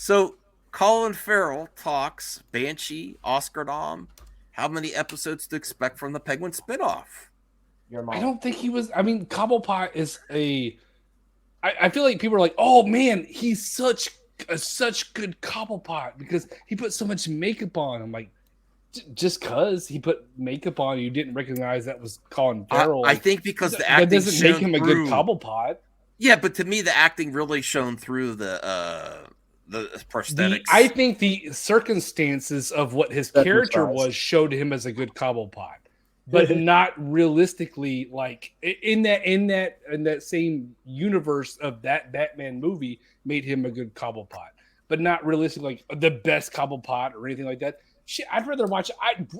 So Colin Farrell talks Banshee, Oscar nom. How many episodes to expect from the Penguin spinoff? Your I mom. don't think he was. I mean, Cobblepot is a. I feel like people are like, oh man, he's such good Cobblepot because he put so much makeup on. I'm like, just because he put makeup on, you didn't recognize that was Colin Farrell. I Like, think because the that acting doesn't make shone him a good through. Cobblepot. Yeah, but to me, the acting really shone through the I prosthetics. think the circumstances of what his Set character themselves. was showed him as a good Cobblepot, but not realistically. Like in that same universe of that Batman movie, made him a good Cobblepot, but not realistically like the best Cobblepot or anything like that. Shit, I'd rather watch.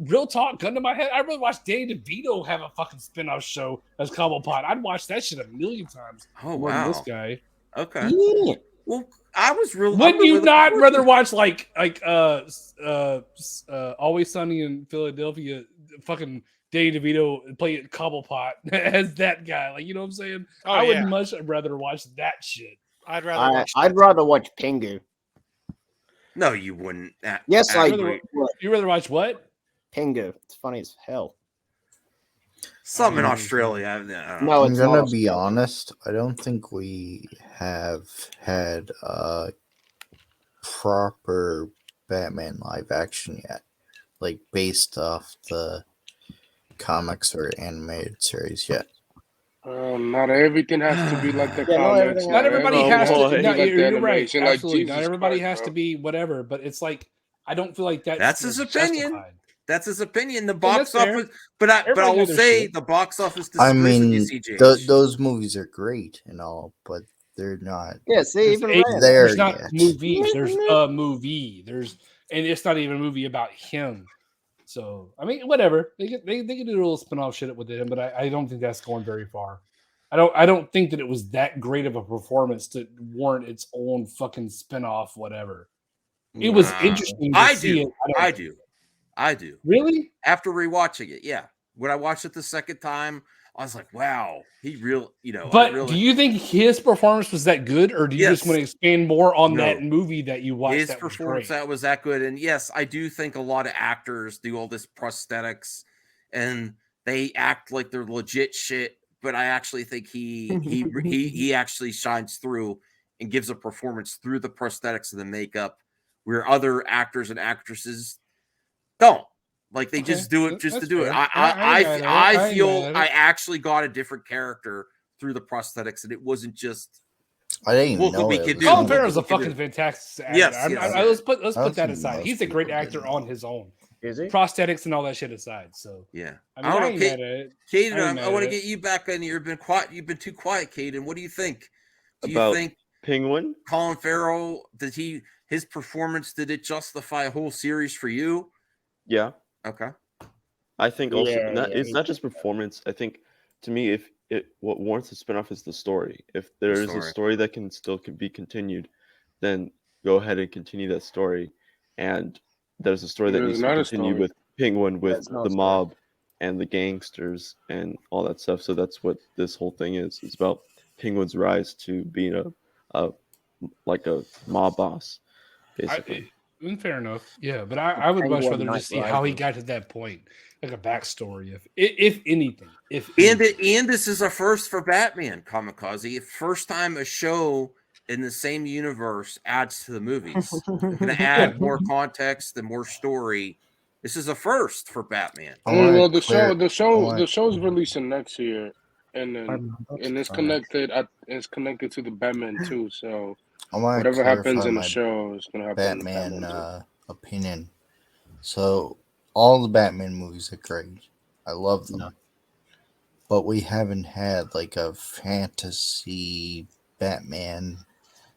Real talk, gun to my head. I'd rather watch Danny DeVito have a fucking spinoff show as Cobblepot. I'd watch that shit a million times Oh more than this wow. guy. Okay. Yeah. Well, I'm Would really you looking not forward to rather it. watch Always Sunny in Philadelphia, fucking Danny DeVito play Cobblepot as that guy? Like, you know what I'm saying? Oh, I would yeah. much rather watch that shit. I'd rather watch I'd that. rather watch Pingu. No, you wouldn't. Yes, I You rather, would. you rather watch what? Pingu. It's funny as hell. Some in Australia. I don't know. No, I'm it's gonna not be Australian. honest. I don't think we have had a proper Batman live action yet, like based off the comics or animated series yet. Not everything has to be like the Yeah, not comics. everything Not everybody Oh, has to. boy. No, Like the you're right. animation, like Absolutely. Not Jesus everybody Christ, has bro. to be whatever, but it's like, I don't feel like That's his opinion. justified. That's his opinion. The Yeah, box that's fair. office, but I Everybody will got their say shit. the box office I disagrees with mean, you, CJ. those movies are great and all, but they're not Yeah, see, There's even a- Ryan. there There's not yet. movies. There's a movie. And it's not even a movie about him. So I mean, whatever. They can do a little spin-off shit with him, but I don't think that's going very far. I don't think that it was that great of a performance to warrant its own fucking spin-off, whatever. It was Nah. interesting to I see do. it. I do. Really? After rewatching it, yeah. When I watched it the second time, I was like, "Wow, he real." But do you think his performance was that good, or do you just Yes. want to expand more on No. that movie that you watched? His That was performance great. that was that good, and yes, I do think a lot of actors do all this prosthetics, and they act like they're legit shit. But I actually think he actually shines through and gives a performance through the prosthetics and the makeup, where other actors and actresses don't. Like they just do it just to That's do it. fair. I ain't mad at it. I ain't feel mad at I it. actually got a different character through the prosthetics, and it wasn't just I didn't even Look what know we it can was do. Colin Look Farrell's a what we can fucking do. fantastic actor. Yes, yes. Let's put I that think aside. most He's a great people actor didn't. on his own. Is he? Prosthetics and all that shit aside. So Yeah. I mean, I ain't mad at it. Caden, mad I want to at it. get you back in here. You've been quiet. You've been too quiet, Caden. What do you think? Do you About think Penguin? Colin Farrell his performance did it justify a whole series for you? Yeah. Okay. I think also it's he- not just performance. I think to me, if what warrants a spinoff is the story. If there is a story. story that can be continued, then go ahead and continue that story. And there's a story that There's needs to not a continue story. with Penguin, with it's not a the story. mob and the gangsters and all that stuff. So that's what this whole thing is. It's about Penguin's rise to being a like a mob boss, basically. Fair enough. Yeah, but I would much Penguin rather Knight just see how he Rising. got to that point, like a backstory, if anything. And this is a first for Batman, Kamikaze. First time a show in the same universe adds to the movies. Going to add more context and more story. This is a first for Batman. I wanna Well, clear- the wanna- show's releasing next year, and then and it's Alright. connected. It's connected to the Batman too. So I want to whatever happens clarify in the my show is gonna happen in the Batman Batman too. opinion. So all the Batman movies are great. I love them. No. But we haven't had like a fantasy Batman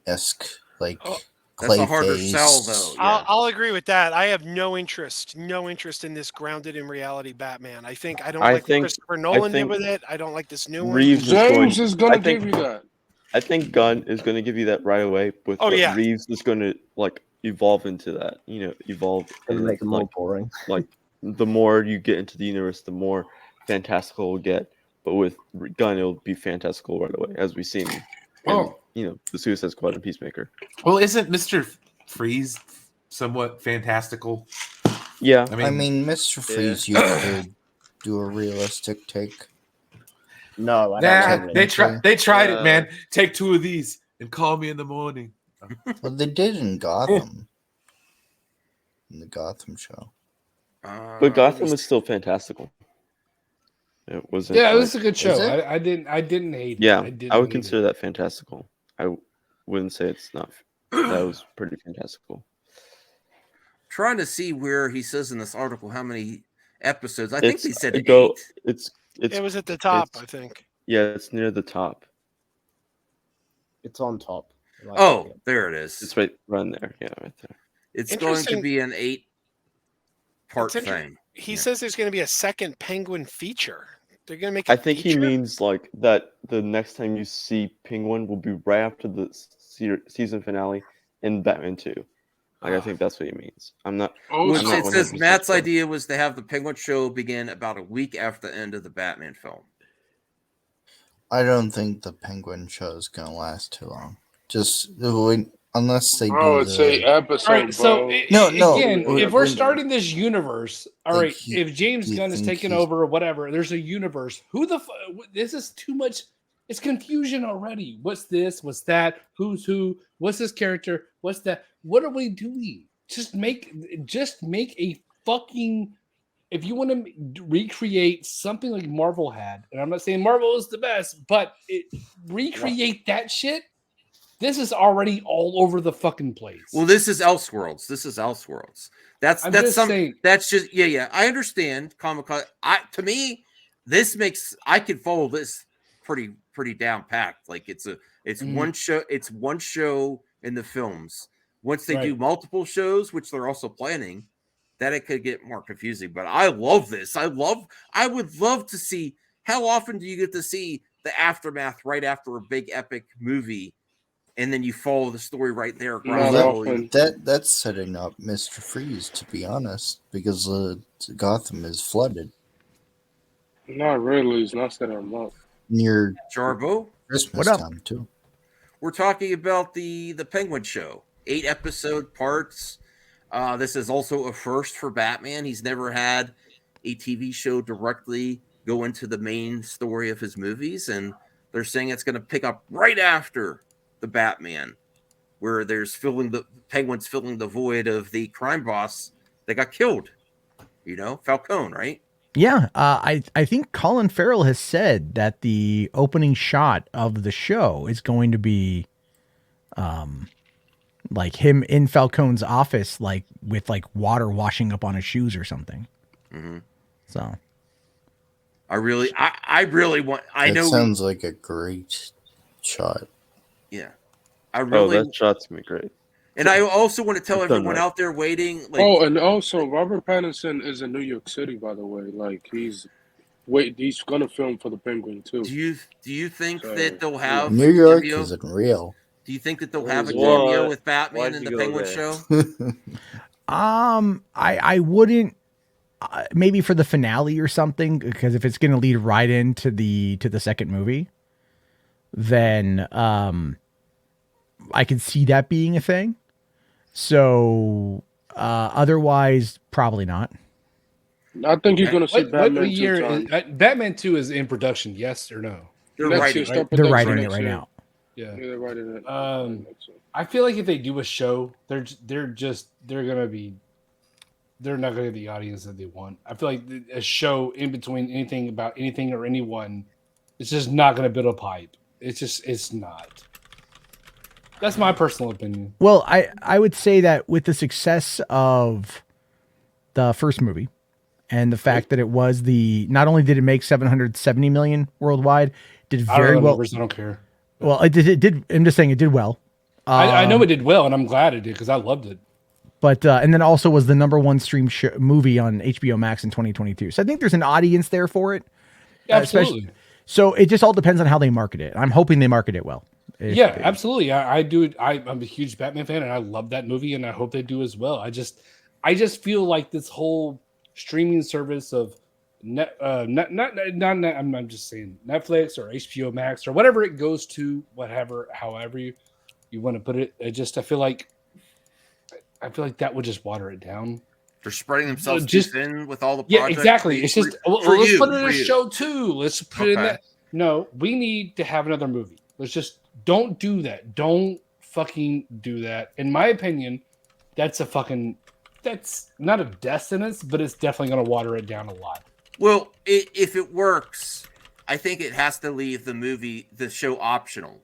esque like Oh, That's a harder Clayface. sell, though. Yeah. I'll agree with that. I have no interest in this grounded in reality Batman. I don't I like what think- Christopher Nolan did think with it. I don't like this new one. Reeves James is gonna I think- give you that. I think Gunn is going to give you that right away. With Oh, but yeah. Reeves is going to like evolve into that. Evolve. Gonna make it more like, boring. like the more you get into the universe, the more fantastical it'll get. But with Gunn, it'll be fantastical right away, as we've seen. In, Oh. the Suicide Squad and Peacemaker. Well, isn't Mr. Freeze somewhat fantastical? Yeah, I mean, Mr. Freeze, you could do a realistic take. No, I don't nah, really. they tried it, man. Take 2 of these and call me in the morning. Well, they did in Gotham. In the Gotham show. but Gotham was still fantastical. It wasn't. Yeah, it like, was a good show. Is it? I didn't hate it. yeah, didn't I would hate consider it. that fantastical. I wouldn't say it's not. That was pretty fantastical. Trying to see where he says in this article how many episodes. I think they said it 8. It's It was at the top, it's- I think. Yeah, it's near the top. It's on top. Like, Oh, there it is. It's right there. Yeah, right there. It's going to Interesting. be an 8-part It's thing. He Yeah. says there's going to be a second Penguin feature. They're going to make. I think he means like that. The next time you see Penguin will be right after the season finale in Batman 2. Like I think that's what he means. I'm not. Oh, Which I'm not it says 100% Matt's sure. idea was to have the Penguin show begin about a week after the end of the Batman film. I don't think the Penguin show is gonna last too long. Just unless they bro, do it's the. a episode, All right, so bro. No, again, wait, if we're wait. starting this universe, all Like, right, if James you Gunn is think taking he's- over or whatever, there's a universe. Who the this is too much. It's confusion already. What's this? What's that? Who's who? What's this character? What's that? What are we doing? Just make a fucking. If you want to recreate something like Marvel had, and I'm not saying Marvel is the best, but recreate that shit. This is already all over the fucking place. Well, this is Elseworlds. That's I'm that's just some saying. that's just yeah. I understand Comic-Con. To me, this makes I could follow this pretty down packed. Like it's one show. It's one show in the films. Once they do multiple shows, which they're also planning, that it could get more confusing. But I love this. I would love to see how often do you get to see the aftermath right after a big epic movie, and then you follow the story right there. Not often. That's setting up Mr. Freeze, to be honest, because Gotham is flooded Not really. It's not set him up. near Jarbo, Christmas time too. we're talking about the Penguin show, 8-episode parts. This is also a first for Batman. He's never had a TV show directly go into the main story of his movies, and they're saying it's going to pick up right after the Batman, where there's Penguin's filling the void of the crime boss that got killed. Falcone, right? Yeah, I think Colin Farrell has said that the opening shot of the show is going to be, like him in Falcone's office, like with like water washing up on his shoes or something. Mm-hmm. So, I really want. I know. Sounds like a great shot. Yeah, I really. that shot's gonna be great. And I also want to tell It's done everyone right. out there waiting. Like, And also Robert Pattinson is in New York City, by the way. Like he's gonna film for the Penguin too. do you think So, that they'll have New York cameo? isn't real. Do you think that they'll have a What? cameo with Batman Why'd in you the go Penguin there? show? I wouldn't. Maybe for the finale or something, because if it's going to lead right into the second movie, then I could see that being a thing. So otherwise, probably not. I think he's gonna see What Batman year? 2 times. Batman 2 is in production, yes or no? They're Next writing. year, It. start They're production writing it next right year. now. Yeah. Yeah, they're writing it. next year. I feel like if they do a show, they're not gonna get the audience that they want. I feel like a show in between anything about anything or anyone, it's just not gonna build up hype. It's not. That's my personal opinion. Well, I would say that with the success of the first movie and the fact that it was not only did it make 770 million worldwide, did I don't very know the well. numbers, I don't care. Well, it did. I'm just saying it did well. I know it did well, and I'm glad it did because I loved it. But and then also was the #1 stream movie on HBO Max in 2022. So I think there's an audience there for it. Absolutely. So it just all depends on how they market it. I'm hoping they market it well. Yeah, absolutely. I do. I'm a huge Batman fan, and I love that movie, and I hope they do as well. I just feel like this whole streaming service of I'm just saying Netflix or HBO Max or whatever it goes to, however you want to put it. I feel like I feel like that would just water it down. They're spreading themselves just- too thin with all the Yeah, projects. exactly. It's just let's put it in a show too. Let's put it in Okay. that. No, we need to have another movie. Let's just don't do that. Don't fucking do that. In my opinion, that's not a death sentence, but it's definitely going to water it down a lot. Well, if it works, I think it has to leave the show optional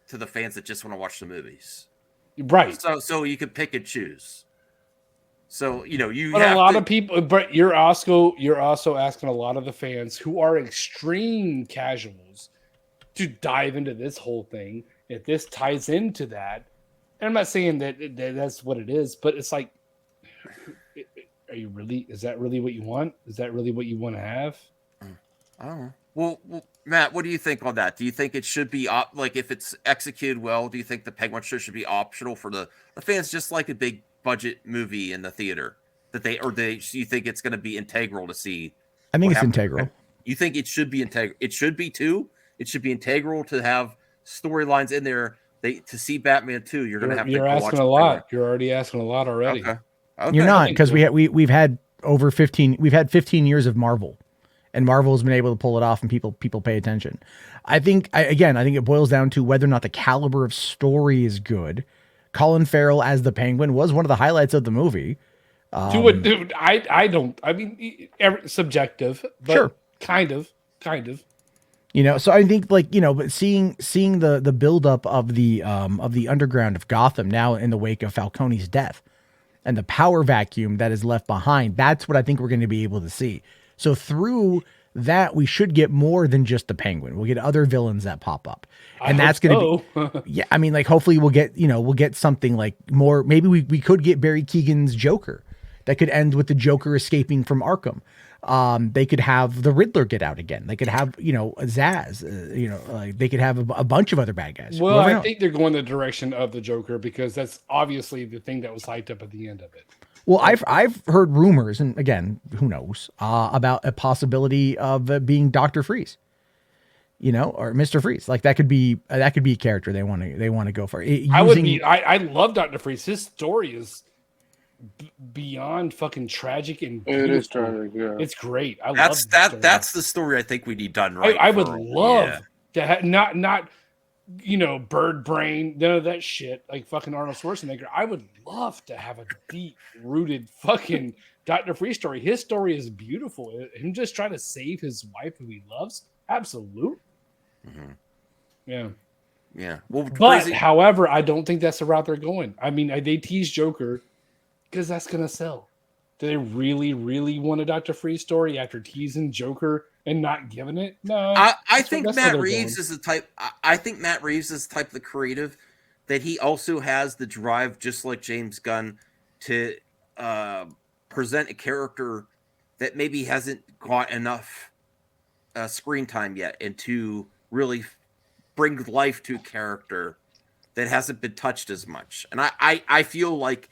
to the fans that just want to watch the movies. Right. So you can pick and choose. So you. But have a lot to, of people. But you're also asking a lot of the fans who are extreme casuals to dive into this whole thing. If this ties into that, and I'm not saying that that's what it is, but it's like, are you really? Is that really what you want? Is that really what you want to have? I don't know. Well, Matt, what do you think on that? Do you think it should be if it's executed well? Do you think the Penguin show should be optional for the fans, just like a big budget movie in the theater? You think it's going to be integral to see? I think it's integral. You think it should be integral? It should be too. It should be integral to have storylines in there. To see Batman 2, you're going to have to. You're asking a lot. You're already asking a lot already. Okay. You're not, because we've had over 15. We've had 15 years of Marvel, and Marvel has been able to pull it off, and people pay attention. I think it boils down to whether or not the caliber of story is good. Colin Farrell as the Penguin was one of the highlights of the movie. Dude, I don't. I mean, subjective, but sure, kind of. So I think but seeing the buildup of the underground of Gotham now in the wake of Falcone's death and the power vacuum that is left behind, that's what I think we're going to be able to see. So through that, we should get more than just the Penguin. We'll get other villains that pop up, and that's going to be, yeah. I mean, hopefully we'll get something like more. Maybe we could get Barry Keoghan's Joker that could end with the Joker escaping from Arkham. They could have the Riddler get out again. They could have, Zaz, they could have a bunch of other bad guys. Well, I think they're going the direction of the Joker because that's obviously the thing that was hyped up at the end of it. Well, I've heard rumors, and again, who knows, about a possibility of being Dr. Freeze, or Mr. Freeze. That could be a character they want to go for. I love Dr. Freeze. His story is beyond fucking tragic and beautiful. It is tragic, yeah. It's great. That's the story I think we need done right. I would love to have not bird brain, none of that shit like fucking Arnold Schwarzenegger. I would love to have a deep rooted fucking Dr. Freeze story. His story is beautiful. Him just trying to save his wife who he loves. Absolute. Mm-hmm. Yeah. Yeah. Well, however, I don't think that's the route they're going. I mean, they tease Joker because that's gonna sell. Do they really, really want a Dr. Freeze story after teasing Joker and not giving it? No. I think Matt Reeves is the type. I think Matt Reeves is the type of the creative that he also has the drive, just like James Gunn, to present a character that maybe hasn't got enough screen time yet, and to really bring life to a character that hasn't been touched as much. And I feel like,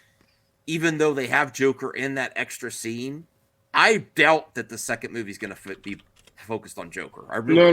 even though they have Joker in that extra scene, I doubt that the second movie is going to be focused on Joker. I really